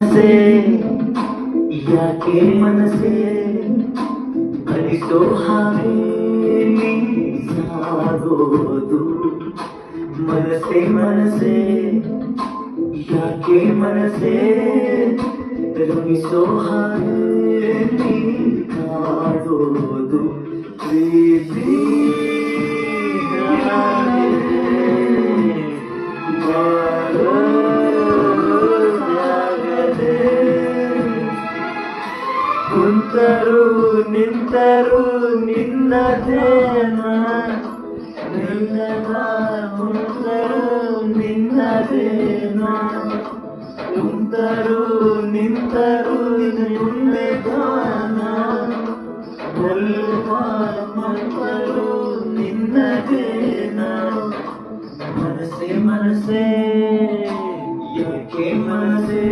ಮನಸೇ ಯಾಕೆ ಮನಸೇ ಅರಿತೋ ಹಾಗೆ ನೀ ಸಾಗೋದು ಮನಸೇ ಮನಸೇ ಯಾಕೆ ಮನಸೇ ರಮಿಸೋ ಹಾಗೆ ನೀ ಕಾಡೋದು ಪ್ರೀತಿ ಕುಂತರು ನಿಂತರು ನಿನ್ನದೇನ ನಿನ್ನದ ಕುಂತರು ನಿನ್ನದೇನ ಕುಂತರು ನಿಂತರು ನಿನ್ನದಾನ ಮಕ್ಕಳು ನಿನ್ನದೇನ ಮನಸೇ ಮನಸೇ ಯಾಕೆ ಮನಸೇ